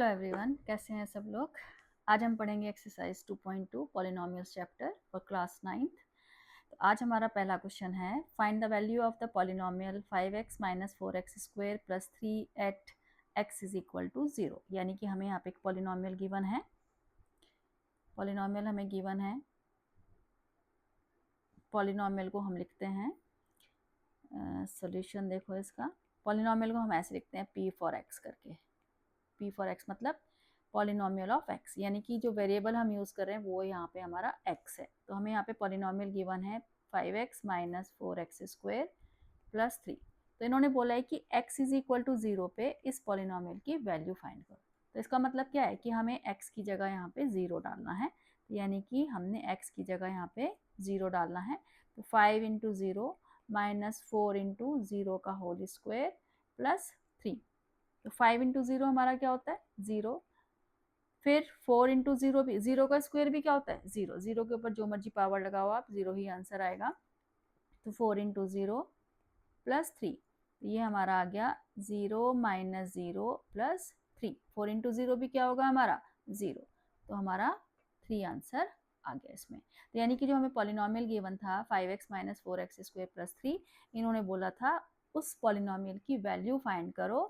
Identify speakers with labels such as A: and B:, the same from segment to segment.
A: Hello everyone, कैसे हैं सब लोग। आज हम पढ़ेंगे exercise 2.2 polynomials chapter for class 9th। तो आज हमारा पहला क्वेश्चन है, find the value of the polynomial 5x minus 4x square plus 3 at x is equal to 0। यानी कि हमें यहाँ पे एक पॉलिनोमियल गिवन है, पॉलिनोमियल को हम लिखते हैं, सॉल्यूशन देखो इसका। पॉलिनोमियल को हम ऐसे लिखते हैं p फॉर x करके। p फॉर x मतलब पॉलिनोमियल ऑफ x, यानी कि जो वेरिएबल हम यूज़ कर रहे हैं वो यहाँ पे हमारा x है। तो हमें यहाँ पे पॉलिनोमियल गिवन है 5x minus 4x square plus 3। तो इन्होंने बोला है कि x इज इक्वल टू 0 पे इस पॉलिनोमियल की वैल्यू फाइंड करो। तो इसका मतलब क्या है कि हमें x की जगह यहाँ पे 0 डालना है। तो यानी कि हमने x की जगह यहाँ पे 0 डालना है। तो 5 इंटू 0 माइनस 4 इंटू 0 का होल स्क्वायर प्लस 3। तो 5 इंटू 0 हमारा क्या होता है 0, फिर 4 इंटू 0 भी, 0 का स्क्वायर भी क्या होता है 0, 0 के ऊपर जो मर्जी पावर लगाओ आप, 0 ही आंसर आएगा। तो 4 इंटू 0 प्लस 3, ये हमारा आ गया 0 माइनस 0 प्लस 3। 4 इंटू 0 भी क्या होगा हमारा 0, तो हमारा 3 आंसर आ गया इसमें। तो यानी कि जो हमें पॉलिनोमियल गिवन था 5x minus 4x square plus 3, इन्होंने बोला था उस पॉलिनोमियल की वैल्यू फाइंड करो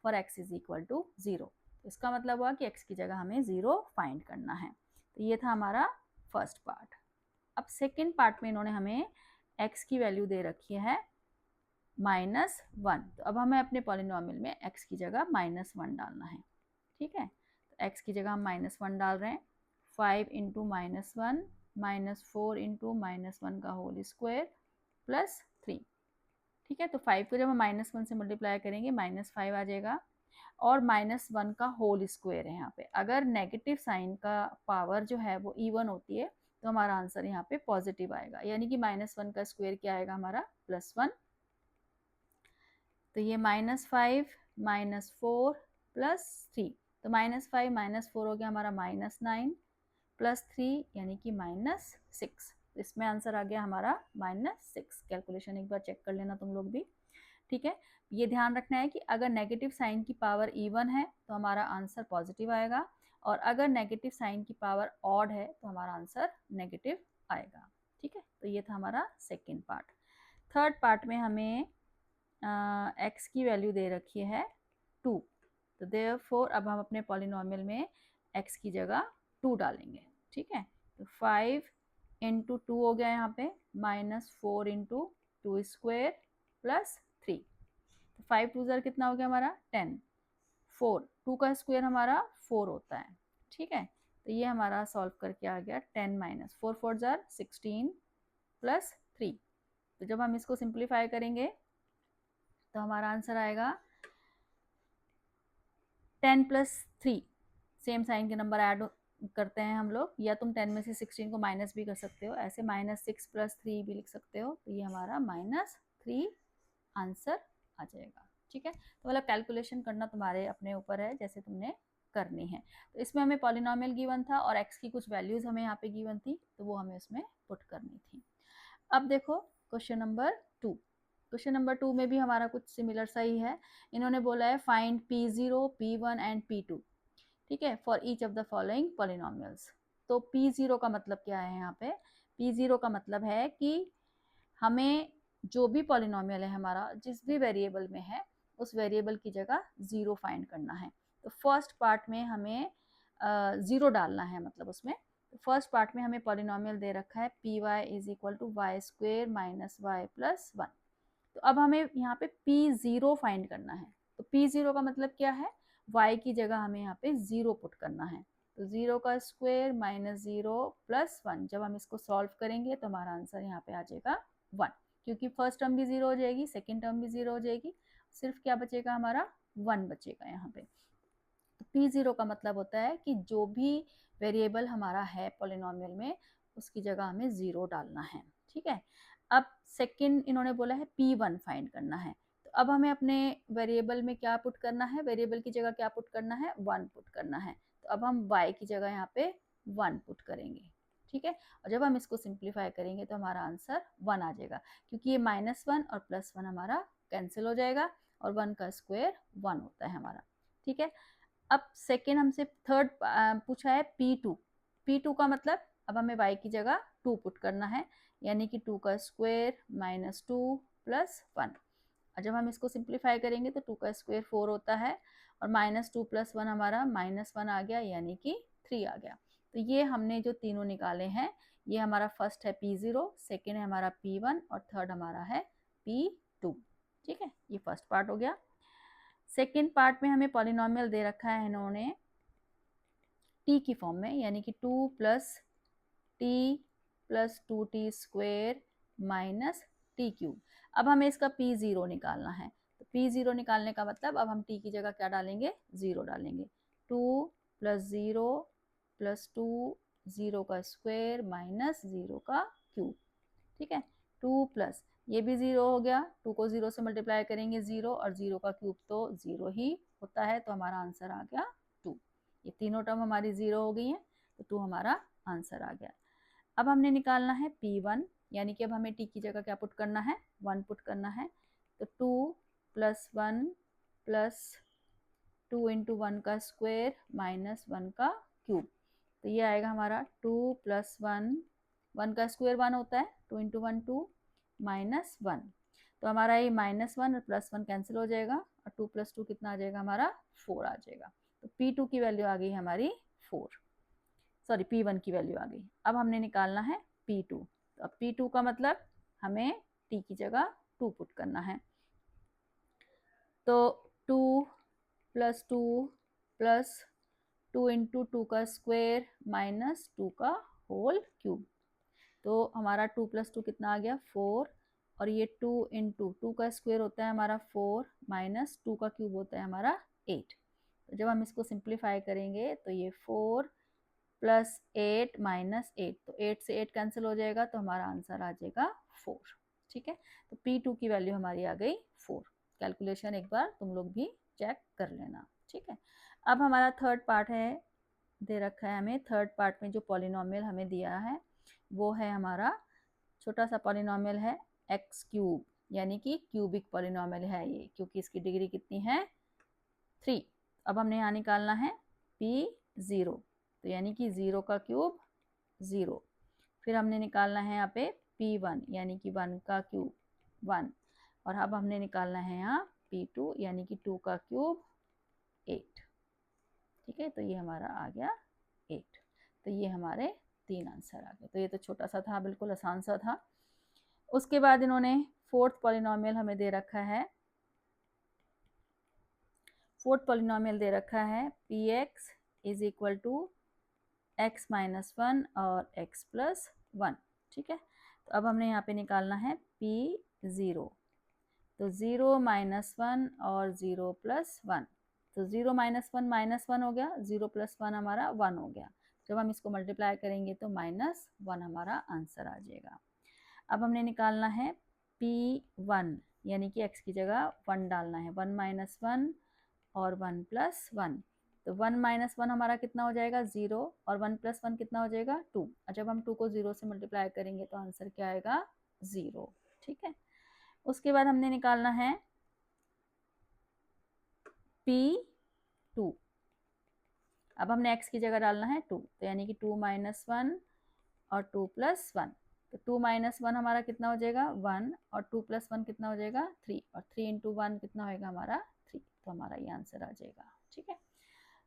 A: for x is equal to 0। इसका मतलब हुआ कि x की जगह हमें 0 फाइंड करना है। तो ये था हमारा फर्स्ट पार्ट। अब सेकेंड पार्ट में इन्होंने हमें x की वैल्यू दे रखी है -1। तो अब हमें अपने पॉलिनोमियल में x की जगह -1 डालना है। ठीक है, तो x की जगह हम -1 डाल रहे हैं। 5 इंटू -1 माइनस 4 इंटू -1 का होल स्क्वायर प्लस 3। ठीक है, तो 5 को जब हम -1 से मल्टीप्लाई करेंगे -5 आ जाएगा, और -1 का होल स्क्वायर है यहाँ पे। अगर नेगेटिव साइन का पावर जो है वो इवन होती है तो हमारा आंसर यहाँ पे पॉजिटिव आएगा, यानी कि -1 का स्क्वायर क्या आएगा हमारा +1। तो ये -5 -4 प्लस 3, तो -5 -4 हो गया हमारा -9 प्लस 3 यानी कि -6। इसमें आंसर आ गया हमारा -6। कैलकुलेशन एक बार चेक कर लेना तुम लोग भी। ठीक है, ये ध्यान रखना है कि अगर नेगेटिव साइन की पावर इवन है तो हमारा आंसर पॉजिटिव आएगा, और अगर नेगेटिव साइन की पावर ऑड है तो हमारा आंसर नेगेटिव आएगा। ठीक है, तो ये था हमारा सेकेंड पार्ट। थर्ड पार्ट में हमें x की वैल्यू दे रखी है 2। तो देयरफॉर अब हम अपने पॉलिनोमियल में x की जगह 2 डालेंगे। ठीक है, तो 5 इंटू 2 हो गया यहाँ पे -4 इंटू 2 स्क्वायर प्लस 3। तो 5 2 ज़र कितना हो गया हमारा 10। 4 2 का स्क्वायर हमारा 4 होता है। ठीक है, तो ये हमारा सॉल्व करके आ गया 10 माइनस 4 4 ज़र 16 प्लस 3। तो जब हम इसको सिंप्लीफाई करेंगे तो हमारा आंसर आएगा 10 प्लस 3। सेम साइन के नंबर ऐड करते हैं हम लोग, या तुम 10 में से 16 को माइनस भी कर सकते हो, ऐसे -6 प्लस 3 भी लिख सकते हो। तो ये हमारा -3 आंसर आ जाएगा। ठीक है, तो मतलब कैलकुलेशन करना तुम्हारे अपने ऊपर है, जैसे तुमने करनी है। तो इसमें हमें पॉलिनोमियल गिवन था और x की कुछ वैल्यूज हमें यहाँ पे गिवन थी, तो वो हमें उसमें पुट करनी थी। अब देखो क्वेश्चन नंबर 2। क्वेश्चन नंबर 2 में भी हमारा कुछ सिमिलर सा ही है। इन्होंने बोला है find P0, P1 and P2। ठीक है, for each of the following polynomials. तो P0 का मतलब क्या है यहाँ पे, P0 का मतलब है कि हमें जो भी पॉलिनोमियल है हमारा, जिस भी वेरिएबल में है, उस वेरिएबल की जगह 0 फाइंड करना है। तो फर्स्ट पार्ट में हमें 0 डालना है, मतलब उसमें फर्स्ट पार्ट में हमें पॉलिनोमियल दे रखा है P Y is equal to Y square minus Y plus 1। तो अब हमें यहाँ पे P0 फाइंड करना है। तो P0 का मतलब क्या है, y की जगह हमें यहाँ पे 0 पुट करना है। तो 0 का स्क्वायर माइनस 0 प्लस 1, जब हम इसको सॉल्व करेंगे तो हमारा आंसर यहाँ पे आ जाएगा 1, क्योंकि फर्स्ट टर्म भी 0 हो जाएगी, सेकेंड टर्म भी 0 हो जाएगी, सिर्फ क्या बचेगा हमारा 1 बचेगा यहाँ पे। तो P0 का मतलब होता है कि जो भी वेरिएबल हमारा है पॉलिनोमियल में, उसकी जगह हमें 0 डालना है। ठीक है, अब सेकंड इन्होंने बोला है P1 फाइंड करना है। तो अब हमें अपने वेरिएबल में क्या पुट करना है, वेरिएबल की जगह क्या पुट करना है 1 पुट करना है। तो अब हम y की जगह यहाँ पे 1 पुट करेंगे। ठीक है, और जब हम इसको सिंप्लीफाई करेंगे तो हमारा आंसर 1 आ जाएगा, क्योंकि ये -1 और +1 हमारा कैंसिल हो जाएगा, और 1 का स्क्वायर 1 होता है हमारा। ठीक है, अब सेकेंड हमसे थर्ड पूछा है P2। P2 का मतलब अब हमें y की जगह 2 पुट करना है, यानी कि 2 का स्क्वायर माइनस 2 प्लस 1। और जब हम इसको सिंप्लीफाई करेंगे तो 2 का स्क्वायर 4 होता है, और माइनस 2 प्लस 1 हमारा माइनस 1 आ गया, यानी कि 3 आ गया। तो ये हमने जो तीनों निकाले हैं, ये हमारा फर्स्ट है P0, सेकेंड है हमारा P1 और थर्ड हमारा है P2। ठीक है, ये फर्स्ट पार्ट हो गया। सेकेंड पार्ट में हमें पॉलिनोमियल दे रखा है इन्होंने t की फॉर्म में, यानी कि 2 plus T plus 2t square minus T cube. अब हमें इसका P0 निकालना है, तो P0 निकालने का मतलब अब हम t की जगह क्या डालेंगे, 0 डालेंगे। 2 प्लस 0 प्लस 2, 0 का स्क्वेयर माइनस 0 का क्यूब। ठीक है, 2 प्लस ये भी 0 हो गया, 2 को 0 से मल्टीप्लाई करेंगे 0, और 0 का क्यूब तो 0 ही होता है, तो हमारा आंसर आ गया 2। ये तीनों टर्म हमारी 0 हो गई हैं, तो 2 हमारा आंसर आ गया। अब हमने निकालना है P1, यानी कि अब हमें t की जगह क्या पुट करना है, 1 पुट करना है। तो 2 प्लस 1 प्लस 2 इंटू 1 का स्क्वायर माइनस 1 का क्यूब। तो ये आएगा हमारा 2 प्लस 1, 1 का स्क्वायर 1 होता है, 2 इंटू 1 2 माइनस 1। तो हमारा ये माइनस 1 और प्लस 1 कैंसिल हो जाएगा, और 2 प्लस 2 कितना आ जाएगा हमारा, 4 आ जाएगा। तो P2 की वैल्यू आ गई हमारी 4, सॉरी P1 की वैल्यू आ गई। अब हमने निकालना है P2। तो अब P2 का मतलब हमें t की जगह 2 पुट करना है। तो 2 प्लस 2 प्लस 2 इंटू 2 का स्क्वायर माइनस 2 का होल क्यूब। तो हमारा 2 प्लस 2 कितना आ गया, 4, और ये 2 इंटू 2 का स्क्वायर होता है हमारा 4 माइनस 2 का क्यूब होता है हमारा 8। तो जब हम इसको सिंप्लीफाई करेंगे तो ये 4 प्लस 8 माइनस 8, तो 8 से 8 कैंसिल हो जाएगा, तो हमारा आंसर आ जाएगा 4। ठीक है, तो P2 की वैल्यू हमारी आ गई 4। कैलकुलेशन एक बार तुम लोग भी चेक कर लेना। ठीक है, अब हमारा थर्ड पार्ट है, दे रखा है हमें। थर्ड पार्ट में जो पॉलिनोमियल हमें दिया है वो है हमारा छोटा सा पॉलिनोमियल है एक्स क्यूब, यानी कि क्यूबिक पॉलिनोमियल है ये, क्योंकि इसकी डिग्री कितनी है, 3। अब हमने यहाँ निकालना है P0, तो यानी कि 0 का क्यूब 0। फिर हमने निकालना है यहाँ पे P1, यानी कि 1 का क्यूब 1। और अब हमने निकालना है यहाँ P2, यानी कि 2 का क्यूब 8। ठीक है, तो ये हमारा आ गया 8। तो ये हमारे 3 आंसर आ गए। तो ये तो छोटा सा था, बिल्कुल आसान सा था। उसके बाद इन्होंने फोर्थ पॉलिनोमियल हमें दे रखा है। फोर्थ पॉलिनोमियल दे रखा है Px is equal to x minus 1 और x प्लस 1। ठीक है, तो अब हमने यहाँ पे निकालना है P0। तो 0 माइनस 1 और 0 प्लस 1, तो 0 माइनस 1 हो गया, 0 प्लस 1 हमारा 1 हो गया। जब हम इसको मल्टीप्लाई करेंगे तो माइनस 1 हमारा आंसर आ जाएगा। अब हमने निकालना है P1, यानी कि x की जगह 1 डालना है, 1 माइनस 1 और 1 प्लस 1। तो 1 माइनस 1 हमारा कितना हो जाएगा, 0, और 1 प्लस 1 कितना हो जाएगा, 2। और जब हम 2 को 0 से मल्टीप्लाई करेंगे तो आंसर क्या आएगा, 0। ठीक है, उसके बाद हमने निकालना है P2। अब हमने x की जगह डालना है 2, तो यानी कि 2 माइनस 1 और 2 प्लस 1। तो 2 माइनस 1 हमारा कितना हो जाएगा, 1, और 2 प्लस 1 कितना हो जाएगा, 3, और 3 इंटू 1 कितना होएगा हमारा, 3। तो हमारा ये आंसर आ जाएगा। ठीक है,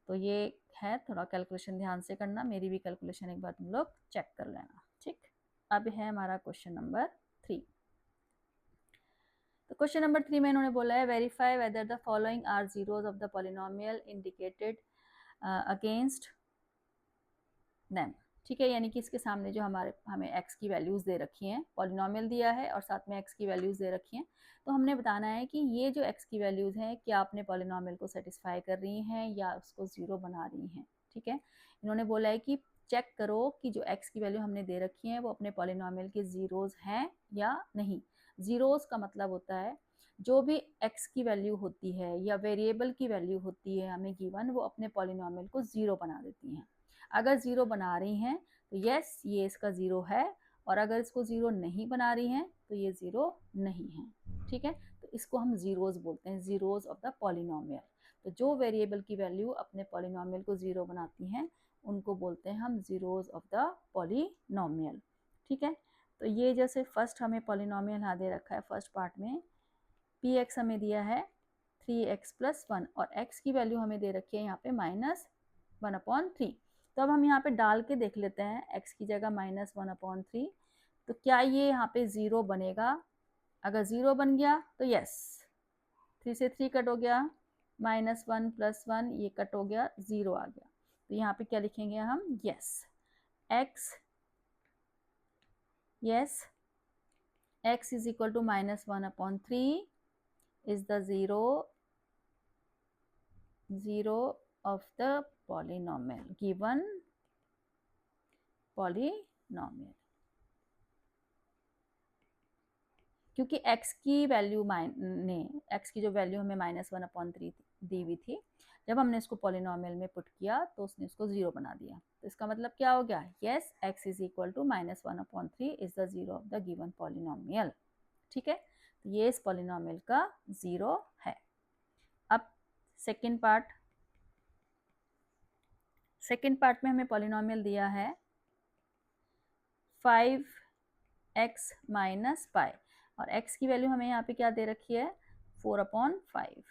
A: तो ये है, थोड़ा कैलकुलेशन ध्यान से करना, मेरी भी कैलकुलेशन एक बार तुम लोग चेक कर लेना। ठीक, अब है हमारा क्वेश्चन नंबर 3। तो क्वेश्चन नंबर 3 में इन्होंने बोला है verify whether the following are zeros of the polynomial indicated against them. ठीक है, यानी कि इसके सामने जो हमें x की वैल्यूज़ दे रखी हैं, पॉलिनोमियल दिया है और साथ में x की वैल्यूज़ दे रखी हैं, तो हमने बताना है कि ये जो x की वैल्यूज़ हैं क्या अपने पॉलिनोमियल को सेटिस्फाई कर रही हैं या उसको ज़ीरो बना रही हैं। ठीक है, इन्होंने बोला है कि चेक करो कि जो x की वैल्यू हमने दे रखी है वो अपने पॉलिनोमियल के ज़ीरोज़ हैं या नहीं। ज़ीरोज़ का मतलब होता है जो भी x की वैल्यू होती है या वेरिएबल की वैल्यू होती है हमें गिवन, वो अपने पॉलिनोमियल को ज़ीरो बना देती हैं। अगर ज़ीरो बना रही हैं तो यस ये इसका ज़ीरो है, और अगर इसको ज़ीरो नहीं बना रही हैं तो ये ज़ीरो नहीं है। ठीक है, तो इसको हम ज़ीरोज़ बोलते हैं, ज़ीरोज़ ऑफ द पॉलिनोमियल। तो जो वेरिएबल की वैल्यू अपने पॉलिनोमियल को ज़ीरो बनाती हैं उनको बोलते हैं हम ज़ीरोज़ ऑफ द पॉलिनोमियल। ठीक है, तो ये जैसे फर्स्ट हमें पॉलिनोमियल यहाँ दे रखा है फर्स्ट पार्ट में, पी एक्स हमें दिया है 3x+1 और x की वैल्यू हमें दे रखी है यहाँ पे -1/3। तो अब हम यहाँ पे डाल के देख लेते हैं x की जगह -1/3, तो क्या ये यहाँ पे 0 बनेगा? अगर 0 बन गया तो यस, 3 से 3 कट हो गया, -1 + 1 ये कट हो गया, 0 आ गया। तो यहाँ पे क्या लिखेंगे हम? Yes x is equal to -1/3 is the zero of the polynomial, given polynomial। क्योंकि x की वैल्यू x की जो वैल्यू हमें -1/3 दी हुई थी, जब हमने इसको पॉलिनोमियल में पुट किया तो उसने इसको 0 बना दिया। तो इसका मतलब क्या हो गया? Yes, x is equal to -1/3 is the zero of the given polynomial. ठीक है, तो ये इस पॉलिनोमियल का 0 है। अब सेकेंड पार्ट में हमें पॉलिनोमियल दिया है 5x - पाई और x की वैल्यू हमें यहाँ पे क्या दे रखी है? 4/5।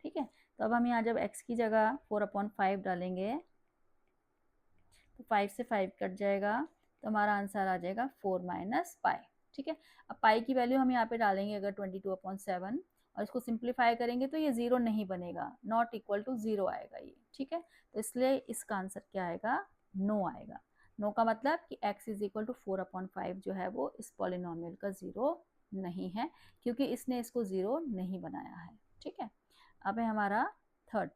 A: ठीक है, तो अब हम यहाँ जब x की जगह 4/5 डालेंगे तो 5 से 5 कट जाएगा, तो हमारा आंसर आ जाएगा 4 - पाई। ठीक है, अब पाई की वैल्यू हम यहाँ पे डालेंगे अगर 22/7 और इसको सिंप्लीफाई करेंगे तो ये 0 नहीं बनेगा, नॉट इक्वल टू 0 आएगा ये। ठीक है, तो इसलिए इसका आंसर क्या आएगा? नो आएगा। नो का मतलब कि x इज इक्वल टू 4/5 जो है वो इस पॉलिनोमियल का 0 नहीं है, क्योंकि इसने इसको 0 नहीं बनाया है। ठीक है, अब है हमारा थर्ड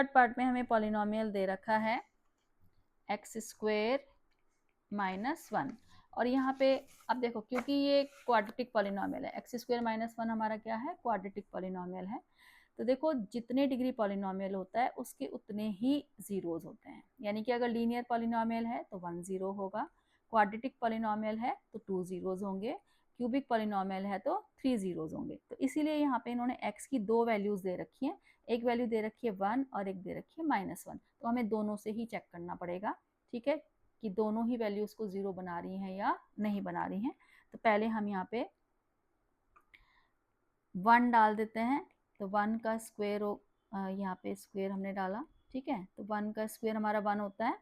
A: पार्ट में हमें पॉलिनोमियल दे रखा है x² - 1 और यहाँ पे अब देखो, क्योंकि ये क्वाड्रेटिक पॉलिनोमियल है, x² - 1 हमारा क्या है? क्वाड्रेटिक पॉलिनोमियल है। तो देखो, जितने डिग्री पॉलिनोमियल होता है उसके उतने ही जीरोज होते हैं, यानी कि अगर लीनियर पॉलिनोमियल है तो 1 0 होगा, क्वाड्रेटिक पॉलिनोमियल है तो 2 जीरोज होंगे, क्यूबिक पॉलिनोमियल है तो 3 जीरोज होंगे। तो इसीलिए यहाँ पे इन्होंने x की दो वैल्यूज दे रखी हैं, एक वैल्यू दे रखी है 1 और एक दे रखी है -1, तो हमें दोनों से ही चेक करना पड़ेगा। ठीक है, कि दोनों ही वैल्यूज को 0 बना रही हैं या नहीं बना रही हैं। तो पहले हम यहाँ पे 1 डाल देते हैं, तो 1 का स्क्वायर यहाँ पे स्क्वायर हमने डाला। ठीक है, तो 1 का स्क्वायर हमारा 1 होता है,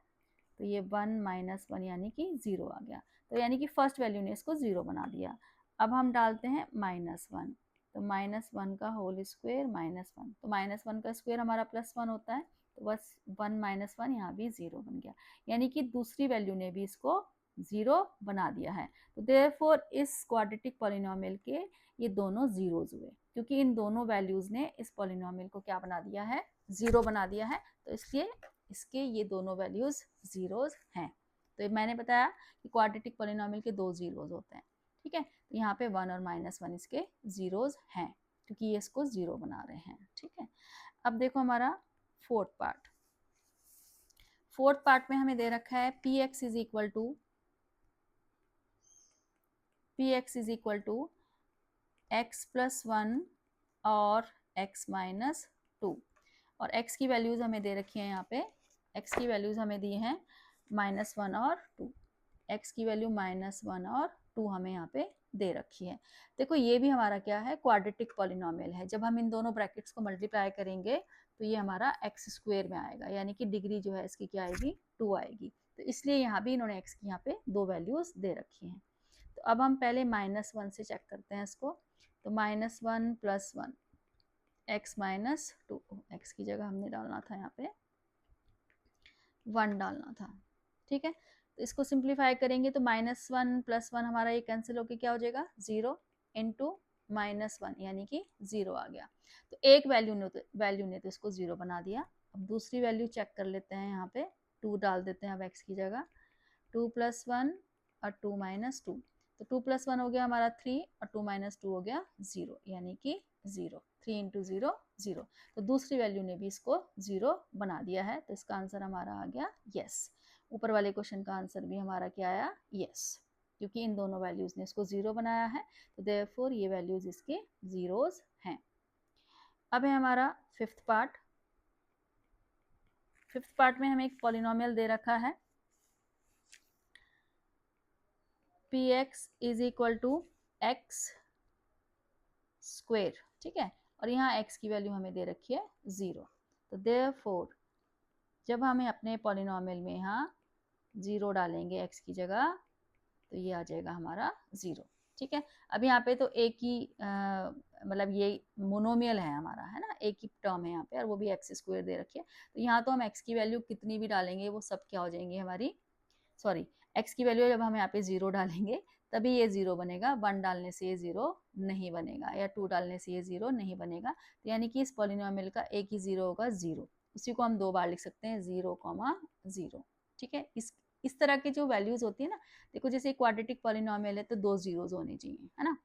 A: तो ये 1 - 1 यानी कि 0 आ गया। तो यानी कि फर्स्ट वैल्यू ने इसको 0 बना दिया। अब हम डालते हैं -1, तो -1 का होल स्क्वायर -1, तो -1 का स्क्वायर हमारा +1 होता है, तो बस 1 - 1 यहाँ भी 0 बन गया, यानी कि दूसरी वैल्यू ने भी इसको 0 बना दिया है। तो देयरफॉर इस क्वाड्रेटिक पॉलिनोमियल के ये दोनों जीरोज हुए, क्योंकि इन दोनों वैल्यूज ने इस पॉलिनोमियल को क्या बना दिया है? 0 बना दिया है। तो इसलिए इसके ये दोनों वैल्यूज जीरोज हैं। तो मैंने बताया कि क्वाड्रेटिक पॉलिनोमियल के 2 जीरोज होते हैं। ठीक है, तो यहाँ पे 1 और -1 इसके जीरोज हैं, क्योंकि ये इसको 0 बना रहे हैं। ठीक है, अब देखो हमारा फोर्थ पार्ट में हमें दे रखा है px is equal to x + 1 और x - 2 और x की वैल्यूज हमें दे रखी है, यहाँ पे x की वैल्यूज हमें दी हैं -1 और 2, x की वैल्यू -1 और 2 हमें यहाँ पे दे रखी है। देखो, ये भी हमारा क्या है? क्वाड्रेटिक पॉलिनोमियल है। जब हम इन दोनों ब्रैकेट्स को मल्टीप्लाई करेंगे तो ये हमारा x² में आएगा, यानी कि डिग्री जो है इसकी क्या आएगी? 2 आएगी। तो इसलिए यहाँ भी इन्होंने x की यहाँ पे 2 वैल्यूज दे रखी हैं। तो अब हम पहले -1 से चेक करते हैं इसको, तो -1 + 1 x - 2, x की जगह हमने डालना था यहाँ पे 1 डालना था। ठीक है, तो इसको सिंप्लीफाई करेंगे तो -1 + 1 हमारा ये कैंसिल होके क्या हो जाएगा? 0 × -1 यानी कि 0 आ गया। तो एक वैल्यू ने तो इसको 0 बना दिया। अब दूसरी वैल्यू चेक कर लेते हैं, यहाँ पे 2 डाल देते हैं अब x की जगह, 2 + 1 और 2 - 2, तो 2 + 1 हो गया हमारा 3 और 2 - 2 हो गया 0, यानी कि 0, 3 × 0 0। तो दूसरी वैल्यू ने भी इसको 0 बना दिया है, तो इसका आंसर हमारा आ गया यस। ऊपर वाले क्वेश्चन का आंसर भी हमारा क्या आया? यस। क्योंकि इन दोनों वैल्यूज़ ने इसको 0 बनाया है, तो देयरफॉर ये वैल्यूज़ इसके ज़ीरोज़ हैं। अब है हमारा फिफ्थ पार्ट। फिफ्थ पार्ट में हमें एक पॉलिनोमियल दे रखा है px is equal to X square, ठीक है, और यहाँ x की वैल्यू हमें दे रखी है 0। तो देयरफॉर जब हमें अपने पॉलिनोमियल में यहाँ 0 डालेंगे x की जगह, तो ये आ जाएगा हमारा 0, ठीक है। अब यहाँ पे तो एक ही मतलब ये मोनोमियल है हमारा, है ना, एक ही टर्म है यहाँ पे, और वो भी एक्स स्क्वायर दे रखी है। तो यहाँ तो हम x की वैल्यू कितनी भी डालेंगे वो सब क्या हो जाएंगी हमारी, सॉरी, x की वैल्यू जब हम यहाँ पे 0 डालेंगे तभी ये 0 बनेगा, 1 डालने से ये 0 नहीं बनेगा, या 2 डालने से ये 0 नहीं बनेगा। तो यानी कि इस पॉलिनोमियल का एक ही 0 होगा, 0। उसी को हम 2 बार लिख सकते हैं, 0,0, ठीक है। इस तरह की जो वैल्यूज होती है ना, देखो जैसे क्वाड्रेटिक पॉलिनोमियल है तो 2 जीरोज होने चाहिए, है ना,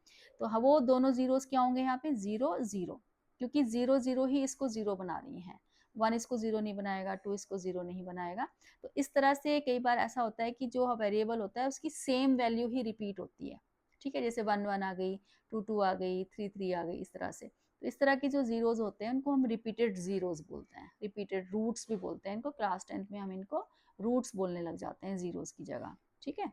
A: तो वो दोनों जीरोज क्या होंगे यहाँ पे, 0 0, क्योंकि 0 0 ही इसको 0 बना रही हैं, 1 इसको 0 नहीं बनाएगा, 2 इसको 0 नहीं बनाएगा। तो इस तरह से कई बार ऐसा होता है कि जो वेरिएबल होता है उसकी सेम वैल्यू ही रिपीट होती है, ठीक है, जैसे 1 1 आ गई, 2 2 आ गई, 3 3 आ गई, इस तरह से। तो इस तरह की जो जीरोज होते हैं उनको हम रिपीटेड जीरोज बोलते हैं, रिपीटेड रूट्स भी बोलते हैं इनको, क्लास 10th में हम इनको रूट्स बोलने लग जाते हैं जीरोज की जगह, ठीक है।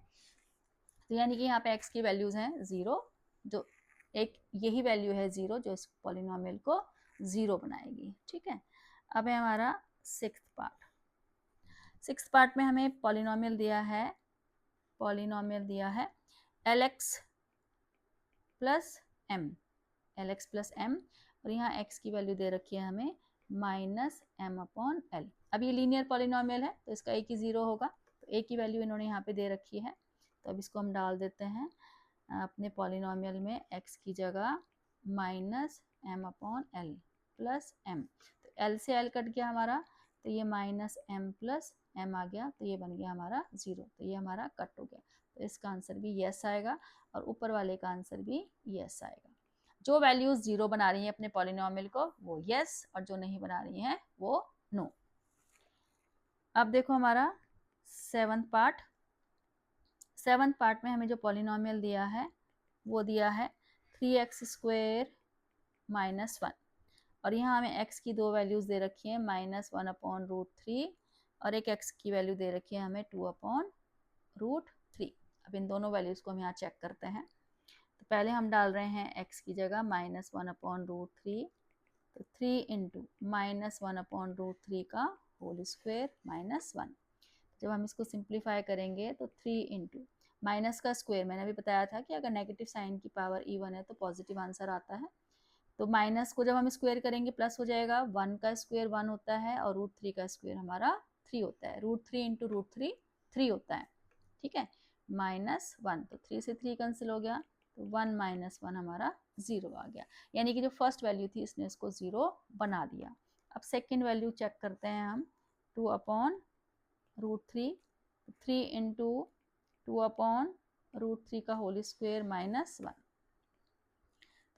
A: तो यानी कि यहाँ पे x की वैल्यूज हैं 0, जो एक यही वैल्यू है 0 जो इस पॉलिनोमियल को 0 बनाएगी, ठीक है। अब है हमारा सिक्स्थ पार्ट। सिक्स्थ पार्ट में हमें पॉलिनोमियल दिया है lx plus m, lx plus m, और यहाँ x की वैल्यू दे रखी है हमें -m/l। अब ये लीनियर पॉलिनोमियल है तो इसका एक ही 0 होगा, तो एक ही वैल्यू इन्होंने यहाँ पे दे रखी है, तो अब इसको हम डाल देते हैं अपने पॉलिनोमियल में, x की जगह -m/l प्लस m। तो l से l कट गया हमारा, तो ये -m प्लस m आ गया, तो ये बन गया हमारा 0, तो ये हमारा कट हो गया। तो इसका आंसर भी यस आएगा, और ऊपर वाले का आंसर भी यस आएगा। जो वैल्यूज 0 बना रही हैं अपने पॉलिनोमियल को वो यस, और जो नहीं बना रही हैं वो नो। अब देखो हमारा सेवंथ पार्ट। सेवंथ पार्ट में हमें जो पॉलिनोमियल दिया है वो दिया है 3x² -1, और यहाँ हमें x की दो वैल्यूज दे रखी है -1/√3, और एक x की वैल्यू दे रखी है हमें 2/√3। अब इन दोनों वैल्यूज को हम यहाँ चेक करते हैं। तो पहले हम डाल रहे हैं x की जगह -1/√3, तो 3 इंटू -1/√3 का होल स्क्वायर -1। जब हम इसको सिंप्लीफाई करेंगे तो 3 इंटू माइनस का स्क्वायर, मैंने अभी बताया था कि अगर नेगेटिव साइन की पावर इवन है तो पॉजिटिव आंसर आता है, तो माइनस को जब हम स्क्वायर करेंगे प्लस हो जाएगा, 1 का स्क्वायर 1 होता है, और √3 का स्क्वायर हमारा 3 होता है, √3 इंटू √3 3 होता है, ठीक है, -1, तो 3 से 3 कैंसिल हो गया, तो 1 - 1 हमारा 0 आ गया, यानी कि जो फर्स्ट वैल्यू थी इसने इसको 0 बना दिया। अब सेकेंड वैल्यू चेक करते हैं हम, 2/√3, 3 इंटू 2/√3 का होल स्क्वायर -1,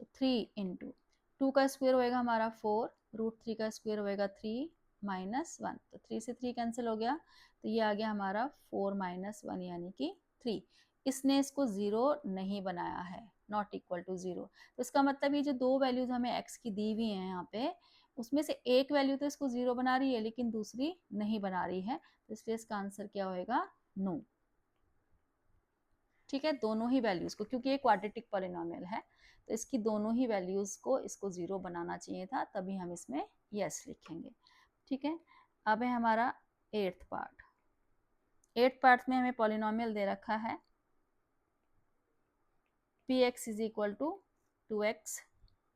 A: तो 3 इंटू 2 का स्क्वायर होएगा हमारा 4, √3 का स्क्वायर होएगा 3 -1, तो 3 से 3 कैंसिल हो गया, तो ये आ गया हमारा 4 - 1 यानी कि 3। इसने इसको 0 नहीं बनाया है, नॉट इक्वल टू 0। तो इसका मतलब ये जो दो वैल्यूज हमें x की दी हुई हैं यहाँ पे, उसमें से एक वैल्यू तो इसको 0 बना रही है लेकिन दूसरी नहीं बना रही है, तो इसलिए इसका आंसर क्या होएगा, नो, ठीक है। दोनों ही वैल्यूज को, क्योंकि ये क्वाड्रेटिक पॉलिनोमियल है तो इसकी दोनों ही वैल्यूज को इसको 0 बनाना चाहिए था, तभी हम इसमें यस लिखेंगे, ठीक है। अब है हमारा एट्थ पार्ट। एट्थ पार्ट में हमें पॉलिनोमियल दे रखा है px is equal to 2x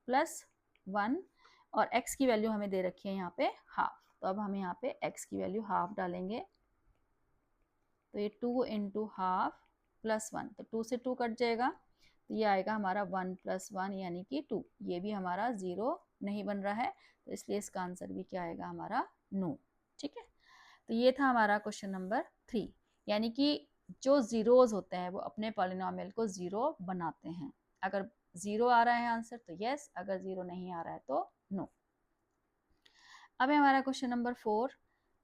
A: plus 1, और x की वैल्यू हमें दे रखी है यहाँ पे हाफ, तो अब हम यहाँ पे x की वैल्यू हाफ डालेंगे, तो ये 2 इंटू हाफ प्लस 1, तो 2 से 2 कट जाएगा, तो ये आएगा हमारा 1 + 1 यानी कि 2। ये भी हमारा 0 नहीं बन रहा है, तो इसलिए इसका आंसर भी क्या आएगा हमारा, नो, ठीक है। तो ये था हमारा क्वेश्चन नंबर 3, यानी कि जो जीरोज होते हैं वो अपने पॉलिनोमियल को 0 बनाते हैं। अगर 0 आ रहा है आंसर तो यस, अगर 0 नहीं आ रहा है तो नो। अब है हमारा क्वेश्चन नंबर 4।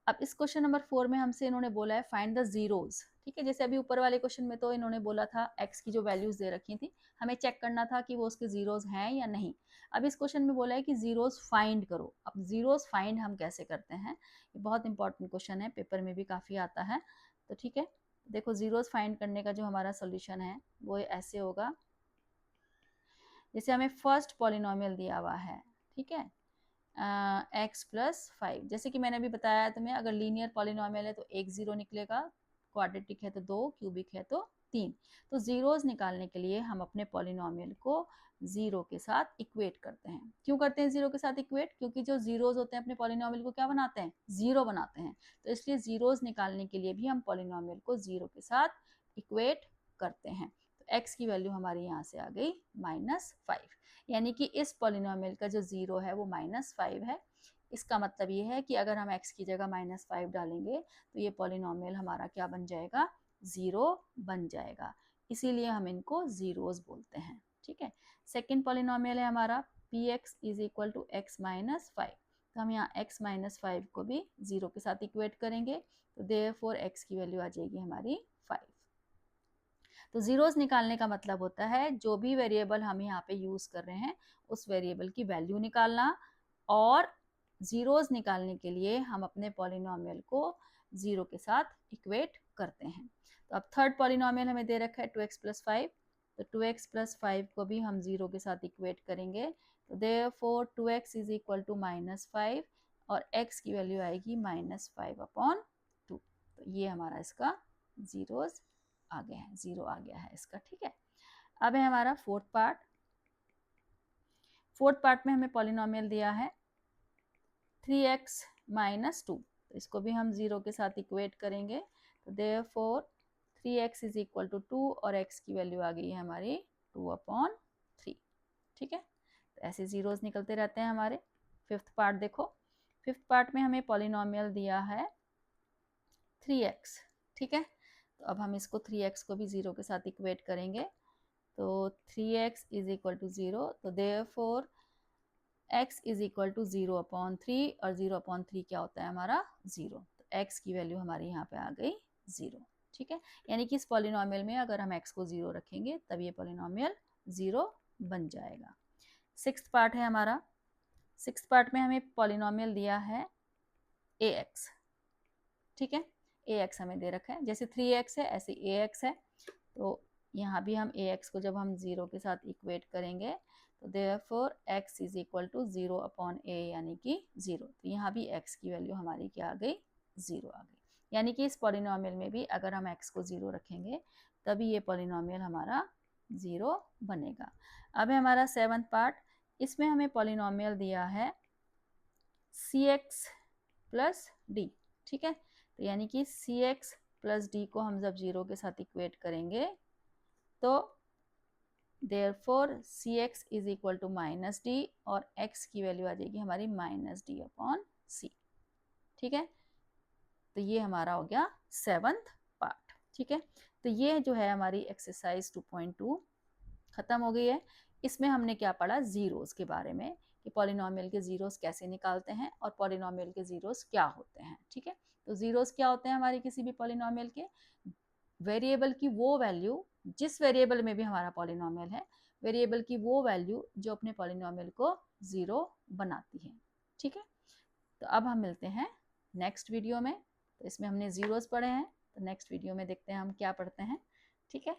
A: अब इस क्वेश्चन नंबर 4 में हमसे इन्होंने बोला है फाइंड द जीरोज, ठीक है। जैसे अभी ऊपर वाले क्वेश्चन में तो इन्होंने बोला था x की जो वैल्यूज दे रखी थी, हमें चेक करना था कि वो उसके जीरोज हैं या नहीं। अब इस क्वेश्चन में बोला है कि जीरोज फाइंड करो। अब जीरोज फाइंड हम कैसे करते हैं, ये बहुत इंपॉर्टेंट क्वेश्चन है, पेपर में भी काफ़ी आता है। तो ठीक है, देखो जीरोज फाइंड करने का जो हमारा सोल्यूशन है वो ऐसे होगा। जैसे हमें फर्स्ट पॉलिनोमियल दिया हुआ है, ठीक है, x प्लस 5, जैसे कि मैंने अभी बताया तुम्हें, अगर लीनियर पॉलिनोमियल है तो एक जीरो निकलेगा, क्वाड्रेटिक है तो 2, क्यूबिक है तो 3। तो जीरोस निकालने के लिए हम अपने पॉलिनोमियल को जीरो के साथ इक्वेट करते हैं। क्यों करते हैं जीरो के साथ इक्वेट? क्योंकि जो जीरोस होते हैं अपने पॉलिनोमियल को क्या बनाते हैं, जीरो बनाते हैं। तो इसलिए जीरोस निकालने के लिए भी हम पॉलिनोमियल को जीरो के साथ इक्वेट करते हैं। तो x की वैल्यू हमारी यहाँ से आ गई -5, यानी कि इस पॉलिनोमियल का जो जीरो है वो -5 है। इसका मतलब ये है कि अगर हम x की जगह -5 डालेंगे तो ये पॉलिनोमियल हमारा क्या बन जाएगा, जीरो बन जाएगा। इसीलिए हम इनको जीरोस बोलते हैं। ठीक है, सेकंड पॉलिनोमियल है हमारा px is equal to x minus 5। तो हम यहाँ x माइनस 5 को भी जीरो के साथ इक्वेट करेंगे, तो देयरफॉर x की वैल्यू आ जाएगी हमारी 5। तो जीरोस निकालने का मतलब होता है जो भी वेरिएबल हम यहाँ पे यूज कर रहे हैं उस वेरिएबल की वैल्यू निकालना, और जीरोस निकालने के लिए हम अपने पॉलिनोमियल को जीरो के साथ इक्वेट करते हैं। तो अब थर्ड पॉलिनोमियल हमें दे रखा है 2x प्लस 5, तो 2x प्लस 5 को भी हम जीरो के साथ इक्वेट करेंगे, तो therefore 2x is equal to -5 और x की वैल्यू आएगी -5/2। तो ये हमारा इसका जीरोस आ गया है, जीरो आ गया है इसका। ठीक है, अब है हमारा फोर्थ पार्ट। फोर्थ पार्ट में हमें पॉलिनोमियल दिया है 3x माइनस 2, तो इसको भी हम जीरो के साथ इक्वेट करेंगे, तो therefore 3x is equal to 2 और x की वैल्यू आ गई है हमारी 2/3। ठीक है, तो ऐसे जीरोस निकलते रहते हैं हमारे। फिफ्थ पार्ट देखो, फिफ्थ पार्ट में हमें पॉलिनोमियल दिया है 3x। ठीक है, तो अब हम इसको 3x को भी जीरो के साथ इक्वेट करेंगे, तो 3x इज इक्वल टू 0, तो therefore x is equal to 0/3 और 0/3 क्या होता है हमारा, 0। तो x की वैल्यू हमारी यहाँ पे आ गई 0। ठीक है, यानी कि इस पॉलिनोमियल में अगर हम x को 0 रखेंगे तब ये पॉलिनोमियल 0 बन जाएगा। सिक्स्थ पार्ट है हमारा। सिक्स्थ पार्ट में हमें पॉलिनोमियल दिया है ax। ठीक है, ax हमें दे रखा है, जैसे 3x है ऐसे ax है, तो यहाँ भी हम ax को जब हम जीरो के साथ इक्वेट करेंगे तो therefore x is equal to 0/a यानी कि 0। तो यहाँ भी x की वैल्यू हमारी क्या आ गई, 0 आ गई। यानी कि इस पॉलिनोमियल में भी अगर हम x को 0 रखेंगे तभी ये पॉलिनोमियल हमारा 0 बनेगा। अब है हमारा सेवंथ पार्ट। इसमें हमें पॉलिनोमियल दिया है cx प्लस d। ठीक है, तो यानी कि cx प्लस d को हम जब जीरो के साथ इक्वेट करेंगे तो therefore cx is equal to -d और x की वैल्यू आ जाएगी हमारी -d/c। ठीक है, तो ये हमारा हो गया सेवंथ पार्ट। ठीक है, तो ये जो है हमारी एक्सरसाइज 2.2 खत्म हो गई है। इसमें हमने क्या पढ़ा, जीरोस के बारे में, कि पॉलिनोमियल के जीरोस कैसे निकालते हैं और पॉलिनोमियल के जीरोस क्या होते हैं। ठीक है, तो जीरोस क्या होते हैं हमारे किसी भी पॉलिनोमियल के, वेरिएबल की वो वैल्यू, जिस वेरिएबल में भी हमारा पॉलिनोमियल है, वेरिएबल की वो वैल्यू जो अपने पॉलिनोमियल को जीरो बनाती है। ठीक है, तो अब हम मिलते हैं नेक्स्ट वीडियो में। तो इसमें हमने जीरोस पढ़े हैं, तो नेक्स्ट वीडियो में देखते हैं हम क्या पढ़ते हैं। ठीक है।